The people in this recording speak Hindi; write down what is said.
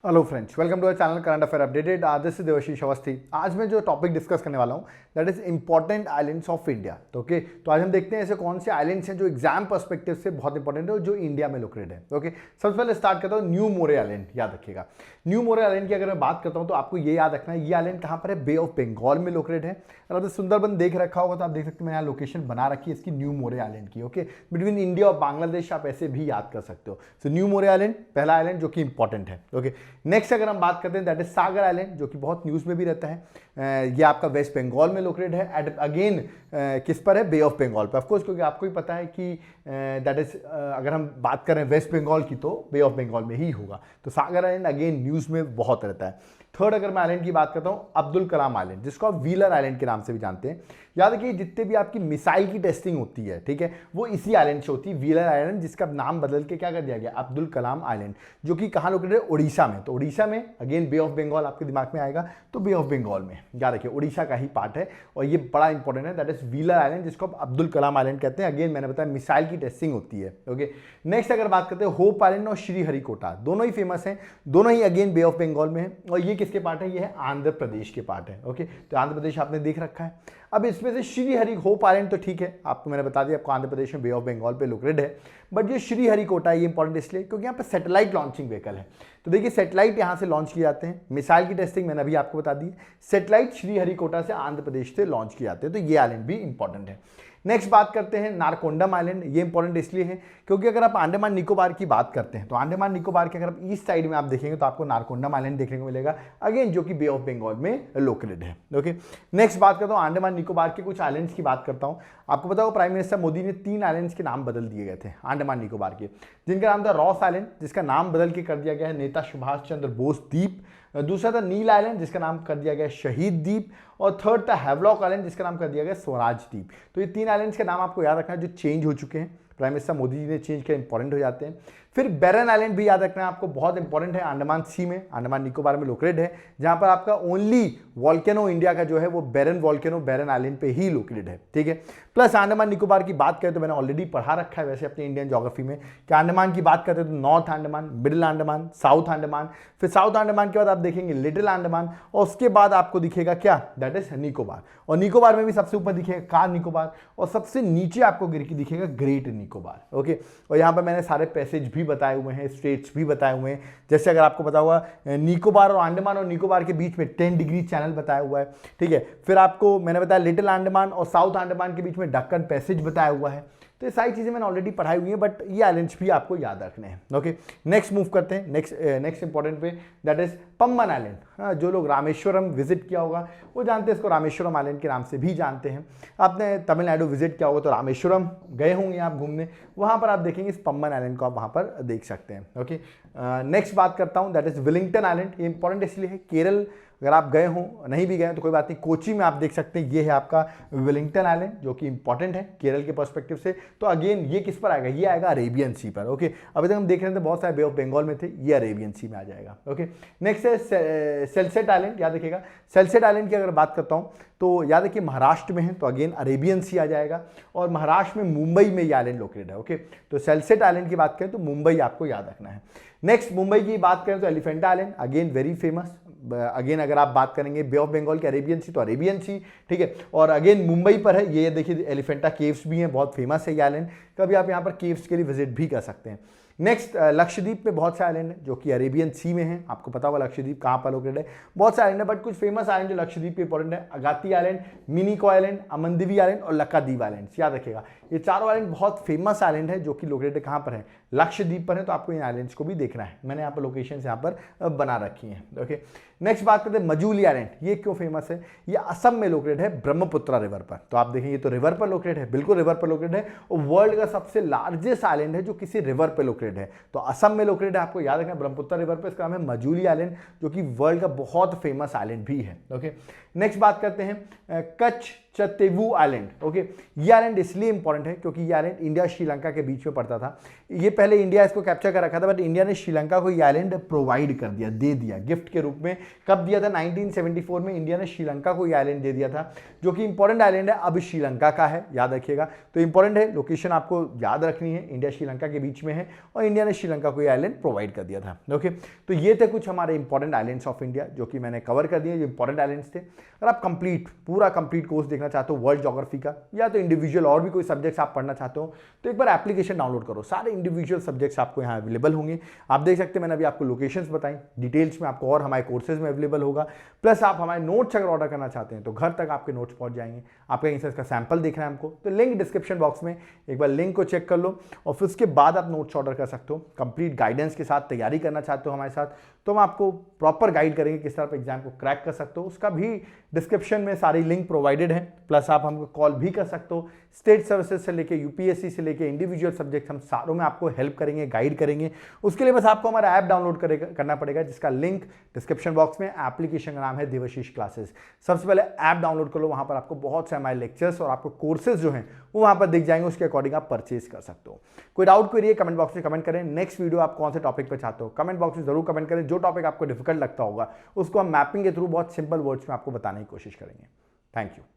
Hello friends, welcome to our channel current affair updated. This is Devashish Awasthi. आज मैं जो टॉपिक डिस्कस करने वाला हूँ that is important islands of India. तो ओके, तो आज हम देखते हैं ऐसे कौन से आइलैंड्स हैं जो एग्जाम पर्सपेक्टिव से बहुत इंपॉर्टेंट है और जो इंडिया में लोकेटेड है। ओके, सबसे पहले स्टार्ट करता हूँ न्यू मोरे आइलैंड। याद रखिएगा, न्यू मोरे आइलैंड की अगर मैं बात करता हूँ तो आपको ये याद रखना है ये आइलैंड कहाँ पर है, बे ऑफ बंगाल में लोकेटेड है। अगर आपने सुंदरबन देख रखा होगा तो आप देख सकते हैं मैं यहाँ लोकेशन बना रखी है इसकी, न्यू मोरे आइलैंड की। ओके, बिटवीन इंडिया और बांग्लादेश आप ऐसे भी याद कर सकते हो। सो न्यू मोरे आइलैंड पहला आइलैंड जो कि इंपॉर्टेंट है। ओके, नेक्स्ट अगर हम बात करते हैं दैट इज सागर आइलैंड, जो कि बहुत न्यूज में भी रहता है। ये आपका वेस्ट बंगाल में लोकेटेड है। अगेन किस पर है, बे ऑफ बंगाल पर ऑफकोर्स, क्योंकि आपको ही पता है कि दैट इज अगर हम बात करें वेस्ट बंगाल की तो बे ऑफ बंगाल में ही होगा। तो सागर आइलैंड अगेन न्यूज में बहुत रहता है। थर्ड अगर मैं आइलैंड की बात करता हूं, अब्दुल कलाम आइलैंड, जिसको आप व्हीलर आइलैंड के नाम से भी जानते हैं। याद रखिए जितने भी आपकी मिसाइल की टेस्टिंग होती है, ठीक है, वो इसी आइलैंड से होती है, व्हीलर आइलैंड, जिसका नाम बदल के क्या कर दिया गया, अब्दुल कलाम आइलैंड, जो कि कहाँ लोकेटेड है, उड़ीसा में। तो उड़ीसा में अगेन बे ऑफ बंगाल आपके दिमाग में आएगा, तो बे ऑफ बंगाल में याद रखिए उड़ीसा का ही पार्ट है और ये बड़ा इंपॉर्टेंट है। दैट इज व्हीलर आइलैंड, जिसको आप अब्दुल कलाम आइलैंड कहते हैं। अगेन मैंने बताया मिसाइल की टेस्टिंग होती है। ओके, नेक्स्ट अगर बात करते हैं होप आइलैंड और श्रीहरिकोटा, दोनों ही फेमस हैं, दोनों ही अगेन बे ऑफ बंगाल में है। और ये किसके पार्ट है, ये है आंध्र प्रदेश के पार्ट है। ओके, तो आंध्र प्रदेश आपने देख रखा है। अब इसमें से श्रीहरि होप आइलैंड तो ठीक है, आपको मैंने बता दिया आपको आंध्र प्रदेश में बे ऑफ बंगाल पे लोकेटेड है। बट ये श्रीहरिकोटा ये इंपॉर्टेंट इसलिए क्योंकि यहाँ पे सैटेलाइट लॉन्चिंग व्हीकल है। तो देखिए सैटेलाइट यहाँ से लॉन्च किए जाते हैं, मिसाइल की टेस्टिंग मैंने अभी आपको बता दी, सैटेलाइट श्रीहरिकोटा से आंध्र प्रदेश से लॉन्च किए जाते हैं। तो ये आइलैंड भी इंपॉर्टेंट है। नेक्स्ट बात करते हैं नारकोंडम आइलैंड। ये इंपॉर्टेंट इसलिए है क्योंकि अगर आप अंडमान निकोबार की बात करते हैं तो अंडमान निकोबार के अगर आप ईस्ट साइड में आप देखेंगे तो आपको नारकोंडम आइलैंड देखने को मिलेगा, अगेन जो कि बे ऑफ बंगाल में लोकेटेड है। ओके, नेक्स्ट बात करता हूँ अंडमान निकोबार के कुछ आइलैंड्स की बात करता हूँ। आपको पता हो प्राइम मिनिस्टर मोदी ने 3 आइलैंड्स के नाम बदल दिए गए थे अंडमान निकोबार के, जिनका नाम था रॉस आइलैंड, जिसका नाम बदल के कर दिया गया है नेता सुभाष चंद्र बोस द्वीप। दूसरा था नील आइलैंड, जिसका नाम कर दिया गया शहीद द्वीप। और थर्ड था हैवलॉक आइलैंड, जिसका नाम कर दिया गया स्वराज द्वीप। तो ये 3 आइलैंड्स के नाम आपको याद रखना है जो चेंज हो चुके हैं, प्राइम मिनिस्टर मोदी जी ने चेंज किया, इंपॉर्टेंट हो जाते हैं। फिर बैरन आइलैंड भी याद रखना है आपको, बहुत इंपॉर्टेंट है, अंडमान सी में, अंडमान निकोबार में लोकेटेड है, जहां पर आपका ओनली वॉल्केनो इंडिया का जो है वो बैरन वॉल्केनो बैरन आइलैंड पे ही लोकेटेड है। ठीक है, प्लस अंडमान निकोबार की बात करें तो मैंने ऑलरेडी पढ़ा रखा है वैसे अपने इंडियन ज्योग्राफी में कि अंडमान की बात करते हैं तो north Andaman, middle Andaman, south Andaman, फिर साउथ अंडमान के बाद आप देखेंगे लिटिल अंडमान, और उसके बाद आपको दिखेगा क्या, दैट इज निकोबार। और निकोबार में भी सबसे ऊपर दिखेगा कार निकोबार और सबसे नीचे आपको गिर के दिखेगा ग्रेट निकोबार। ओके, और यहाँ पर मैंने सारे पैसेज भी बताए हुए हैं, स्टेट्स भी बताए हुए हैं। जैसे अगर आपको पता हुआ निकोबार और अंडमान और निकोबार के बीच में 10 डिग्री चैनल बताया हुआ है। ठीक है, फिर आपको मैंने बताया लिटिल अंडमान और साउथ अंडमान के बीच में डक्कन पैसेज बताया हुआ है। तो ये सारी चीज़ें मैंने ऑलरेडी पढ़ाई हुई है, बट ये आइलैंड्स भी आपको याद रखने हैं। ओके, नेक्स्ट मूव करते हैं नेक्स्ट इंपॉर्टेंट पे, दैट इज पम्बन आइलैंड। हाँ, जो लोग रामेश्वरम विजिट किया होगा वो जानते हैं इसको, रामेश्वरम आइलैंड के नाम से भी जानते हैं। आपने तमिलनाडु विजिट किया होगा तो रामेश्वरम गए होंगे आप घूमने, वहाँ पर आप देखेंगे इस पम्बन आइलैंड को आप वहाँ पर देख सकते हैं। ओके, नेक्स्ट बात करता हूँ दैट इज विलिंगटन आइलैंड। ये इंपॉर्टेंट इसलिए है, केरल अगर आप गए हो, नहीं भी गए तो कोई बात नहीं, कोची में आप देख सकते हैं, ये है आपका विलिंगटन आइलैंड जो कि इंपॉर्टेंट है केरल के पर्सपेक्टिव से। तो अगेन ये किस पर आएगा, ये आएगा अरेबियन सी पर। ओके, अभी तक हम देख रहे थे बहुत सारे बे ऑफ बंगाल में थे, ये अरेबियन सी में आ जाएगा। ओके, नेक्स्ट है सेल्सेट आइलैंड। याद रखिएगा सेल्सेट आइलैंड की अगर बात करता हूँ तो याद रखिए महाराष्ट्र में है, तो अगेन अरेबियन सी आ जाएगा, और महाराष्ट्र में मुंबई में ये आइलैंड लोकेटेड है। ओके, तो सेल्सेट आइलैंड की बात करें तो मुंबई आपको याद रखना है। नेक्स्ट मुंबई की बात करें तो Elephanta island, again very famous. Again अगर आप बात करेंगे बे ऑफ बंगाल की अरेबियन सी तो अरेबियन सी, ठीक है, और अगेन मुंबई पर है। ये देखिए एलिफेंटा केव्स भी हैं, बहुत फेमस है ये आइलैंड, कभी आप यहाँ पर केव्स के लिए विजिट भी कर सकते हैं। नेक्स्ट लक्षद्वीप में बहुत से आइलैंड है जो कि अरेबियन सी में है, आपको पता होगा लक्षद्वीप कहाँ पर लोकेटेड है, बहुत से आइलैंड है, बट कुछ फेमस आइलैंड जो लक्षद्वीप के इंपॉर्टेंट है, Agatti island, Minicoy island, Amindivi island और लक्कादीव आइलैंड। याद रखिएगा ये चारों आइलैंड बहुत फेमस आइलैंड है जो कि लोकेटेड कहाँ पर है, लक्षद्वीप पर है। तो आपको इन आइलैंड्स को भी देखना है, मैंने यहाँ पर लोकेशन यहाँ पर बना रखी है। ओके, नेक्स्ट बात करते हैं मजूली आइलैंड। ये क्यों फेमस है, ये असम में लोकेटेड है ब्रह्मपुत्रा रिवर पर। तो आप देखेंगे तो रिवर पर लोकेटेड है, बिल्कुल रिवर पर लोकेटेड है, और वर्ल्ड का सबसे लार्जेस्ट आइलैंड है जो किसी रिवर पर लोकेटेड है। तो असम में लोकेटेड है, आपको याद रखना ब्रह्मपुत्रा रिवर पर, इसका नाम है मजूली आइलैंड जो कि वर्ल्ड का बहुत फेमस आइलैंड भी है। ओके, नेक्स्ट बात करते हैं कच्छ चतेवु आइलैंड। ओके, ये आइलैंड इसलिए इंपॉर्टेंट है क्योंकि ये आइलैंड इंडिया श्रीलंका के बीच में पड़ता था। ये पहले इंडिया इसको कैप्चर कर रखा था, बट इंडिया ने श्रीलंका को ये आइलैंड प्रोवाइड कर दिया, दे दिया गिफ्ट के रूप में। कब दिया था? 1974 में इंडिया ने श्रीलंका को ये आइलैंड दे दिया था, जो कि इंपॉर्टेंट आइलैंड है, अब श्रीलंका का है, याद रखिएगा। तो इंपॉर्टेंट है, लोकेशन आपको याद रखनी है, इंडिया श्रीलंका के बीच में है और इंडिया ने श्रीलंका को ये आइलैंड प्रोवाइड कर दिया था। ओके, तो ये थे कुछ हमारे इंपॉर्टेंट आइलैंड्स ऑफ इंडिया जो कि मैंने कवर कर दिए, जो इंपॉर्टेंट आइलैंड्स थे। अगर आप पूरा कंप्लीट कोर्स देखना चाहते हो वर्ल्ड ज्योग्राफी का, या तो इंडिविजुअल और भी कोई सब्जेक्ट्स आप पढ़ना चाहते हो, तो एक बार एप्लीकेशन डाउनलोड करो, सारे इंडिविजुअल सब्जेक्ट्स आपको यहाँ अवेलेबल होंगे। आप देख सकते हैं, मैंने अभी आपको लोकेशंस बताई, डिटेल्स में आपको और हमारे कोर्सेज में अवेलेबल होगा। प्लस आप हमारे नोट्स अगर ऑर्डर करना चाहते हैं तो घर तक आपके नोट्स पहुंच जाएंगे। आप कहीं से इसका सैंपल देखना है हमको, तो लिंक डिस्क्रिप्शन बॉक्स में, एक बार लिंक को चेक कर लो और फिर उसके बाद आप नोट्स ऑर्डर कर सकते हो। कंप्लीट गाइडेंस के साथ तैयारी करना चाहते हो हमारे साथ, तो हम आपको प्रॉपर गाइड करेंगे किस तरह आप एग्जाम को क्रैक कर सकते हो। उसका भी डिस्क्रिप्शन में सारी लिंक प्रोवाइडेड है। प्लस आप हमको कॉल भी कर सकते हो। स्टेट सर्विसेज से लेके यूपीएससी से लेके इंडिविजुअल सब्जेक्ट, हम सारों में आपको हेल्प करेंगे, गाइड करेंगे। उसके लिए बस आपको हमारा ऐप डाउनलोड करना पड़ेगा, जिसका लिंक डिस्क्रिप्शन बॉक्स में। एप्लीकेशन का नाम है देवाशीष क्लासेस। सबसे पहले ऐप डाउनलोड कर लो, वहां पर आपको बहुत से हमारे लेक्चर्स और आपको कोर्सेज जो हैं वो वहां पर दिख जाएंगे, उसके अकॉर्डिंग आप परचेज कर सकते हो। कोई डाउट क्वेरी है कमेंट बॉक्स में कमेंट करें। नेक्स्ट वीडियो आप कौन से टॉपिक पर चाहते हो कमेंट बॉक्स में जरूर कमेंट करें। जो टॉपिक आपको डिफिकल्ट लगता होगा उसको हम मैपिंग के थ्रू बहुत सिंपल वर्ड्स में आपको बताने की कोशिश करेंगे। Thank you.